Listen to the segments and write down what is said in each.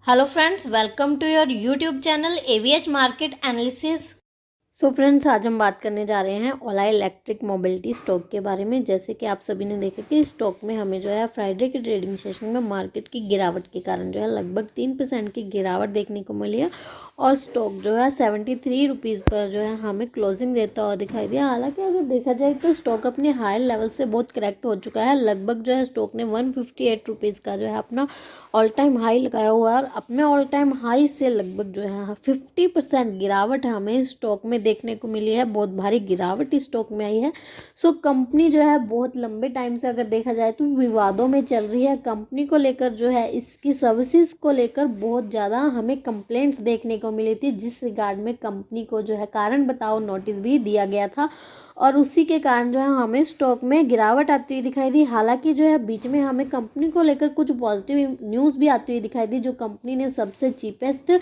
Hello friends, welcome to your YouTube channel AVH market analysis. So friends, आज हम बात करने जा रहे हैं ओला इलेक्ट्रिक मोबिलिटी स्टॉक के बारे में। जैसे कि आप सभी ने देखा कि स्टॉक में हमें जो है फ्राइडे के ट्रेडिंग सेशन में मार्केट की गिरावट के कारण जो है लगभग 3% की गिरावट देखने को मिली है और स्टॉक जो है 73 रुपीज़ पर जो है हमें क्लोजिंग देता हुआ दिखाई दिया। हालांकि अगर देखा जाए तो स्टॉक अपने हाई लेवल से बहुत करेक्ट हो चुका है। लगभग जो है स्टॉक ने 158 रुपीज़ का जो है अपना ऑल टाइम हाई लगाया हुआ है और अपने ऑल टाइम हाई से लगभग जो है 50% गिरावट हमें स्टॉक में देखने को मिली है। बहुत भारी गिरावट इस स्टॉक में आई है। सो कंपनी जो है बहुत लंबे टाइम से अगर देखा जाए तो विवादों में चल रही है। कंपनी को लेकर जो है इसकी सर्विसेज को लेकर बहुत ज़्यादा हमें कंप्लेंट्स देखने को मिली थी, जिस रिगार्ड में कंपनी को जो है कारण बताओ नोटिस भी दिया गया था और उसी के कारण जो है हमें स्टॉक में गिरावट आती हुई दिखाई दी। हालांकि जो है बीच में हमें कंपनी को लेकर कुछ पॉजिटिव न्यूज़ भी आती हुई दिखाई दी। जो कंपनी ने सबसे चीपेस्ट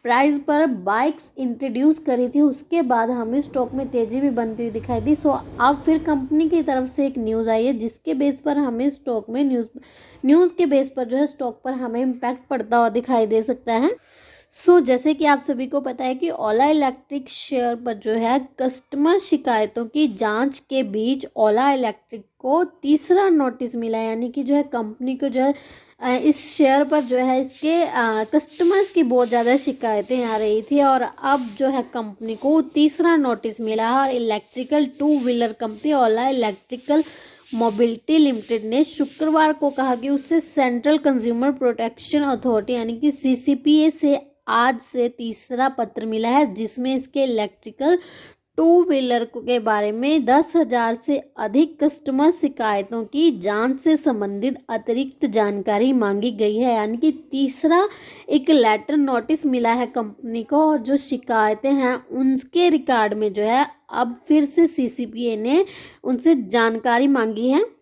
प्राइस पर बाइक्स इंट्रोड्यूस करी थी, उसके बाद हमें स्टॉक में तेज़ी भी बनती हुई दिखाई दी। सो अब फिर कंपनी की तरफ से एक न्यूज़ आई है, जिसके बेस पर हमें स्टॉक में न्यूज़ के बेस पर जो है स्टॉक पर हमें इम्पैक्ट पड़ता हुआ दिखाई दे सकता है। जैसे कि आप सभी को पता है कि ओला इलेक्ट्रिक शेयर पर जो है कस्टमर शिकायतों की जांच के बीच ओला इलेक्ट्रिक को तीसरा नोटिस मिला, यानी कि जो है कंपनी को जो है इस शेयर पर जो है इसके कस्टमर्स की बहुत ज़्यादा शिकायतें आ रही थी और अब जो है कंपनी को तीसरा नोटिस मिला है। और इलेक्ट्रिकल टू व्हीलर कंपनी ओला इलेक्ट्रिकल मोबिलिटी लिमिटेड ने शुक्रवार को कहा कि उससे सेंट्रल कंज्यूमर प्रोटेक्शन अथॉरिटी यानी कि सीसीपीए से आज से तीसरा पत्र मिला है, जिसमें इसके इलेक्ट्रिकल टू व्हीलर के बारे में 10,000 से अधिक कस्टमर शिकायतों की जांच से संबंधित अतिरिक्त जानकारी मांगी गई है। यानी कि तीसरा एक लेटर नोटिस मिला है कंपनी को और जो शिकायतें हैं उनके रिकॉर्ड में जो है अब फिर से सीसीपीए ने उनसे जानकारी मांगी है।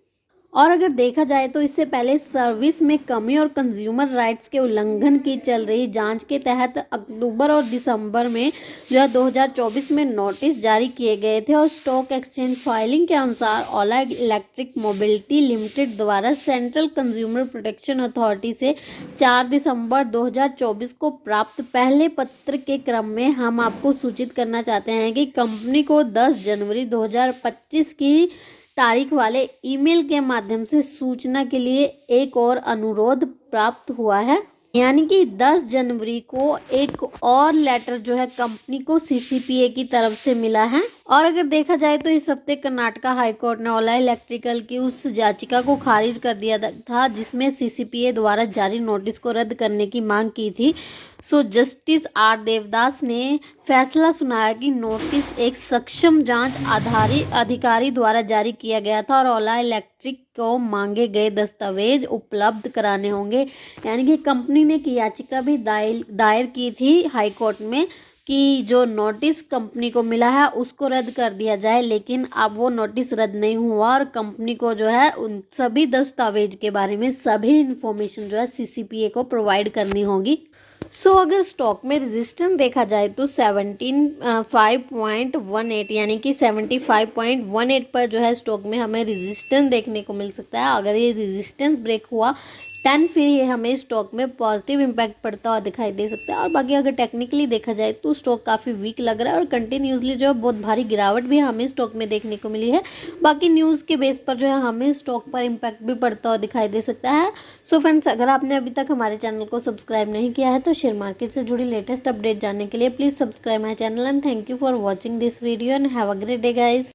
और अगर देखा जाए तो इससे पहले सर्विस में कमी और कंज्यूमर राइट्स के उल्लंघन की चल रही जांच के तहत अक्टूबर और दिसंबर में जो है 2024 में नोटिस जारी किए गए थे और स्टॉक एक्सचेंज फाइलिंग के अनुसार ओला इलेक्ट्रिक मोबिलिटी लिमिटेड द्वारा सेंट्रल कंज्यूमर प्रोटेक्शन अथॉरिटी से 4 दिसंबर 2024 को प्राप्त पहले पत्र के क्रम में हम आपको सूचित करना चाहते हैं कि कंपनी को 10 जनवरी 2025 की तारीख वाले ईमेल के माध्यम से सूचना के लिए एक और अनुरोध प्राप्त हुआ है। यानी कि 10 जनवरी को एक और लेटर जो है कंपनी को सीसीपीए की तरफ से मिला है। और अगर देखा जाए तो इस हफ्ते कर्नाटका हाईकोर्ट ने ओला इलेक्ट्रिकल की उस याचिका को खारिज कर दिया था, जिसमें सीसीपीए द्वारा जारी नोटिस को रद्द करने की मांग की थी। जस्टिस आर देवदास ने फैसला सुनाया कि नोटिस एक सक्षम जांच आधारित अधिकारी द्वारा जारी किया गया था और ओला इलेक्ट्रिक को मांगे गए दस्तावेज उपलब्ध कराने होंगे। यानी कि कंपनी ने एक याचिका भी दायर की थी हाईकोर्ट में कि जो नोटिस कंपनी को मिला है उसको रद्द कर दिया जाए, लेकिन अब वो नोटिस रद्द नहीं हुआ और कंपनी को जो है उन सभी दस्तावेज के बारे में सभी इन्फॉर्मेशन जो है सीसीपीए को प्रोवाइड करनी होगी। अगर स्टॉक में रेजिस्टेंस देखा जाए तो 75.18 यानी कि 75.18 पर जो है स्टॉक में हमें रेजिस्टेंस देखने को मिल सकता है। अगर ये रेजिस्टेंस ब्रेक हुआ दैन फिर ये हमें स्टॉक में पॉजिटिव इम्पैक्ट पड़ता हुआ दिखाई दे सकता है। और बाकी अगर टेक्निकली देखा जाए तो स्टॉक काफ़ी वीक लग रहा है और कंटिन्यूसली जो है बहुत भारी गिरावट भी हमें स्टॉक में देखने को मिली है। बाकी न्यूज़ के बेस पर जो है हमें स्टॉक पर इम्पैक्ट भी पड़ता हुआ दिखाई दे सकता है। फ्रेंड्स, अगर आपने अभी तक हमारे चैनल को सब्सक्राइब नहीं किया है तो शेयर मार्केट से जुड़ी लेटेस्ट अपडेट जानने के लिए please subscribe my channel and thank you for watching this video and have a great day guys.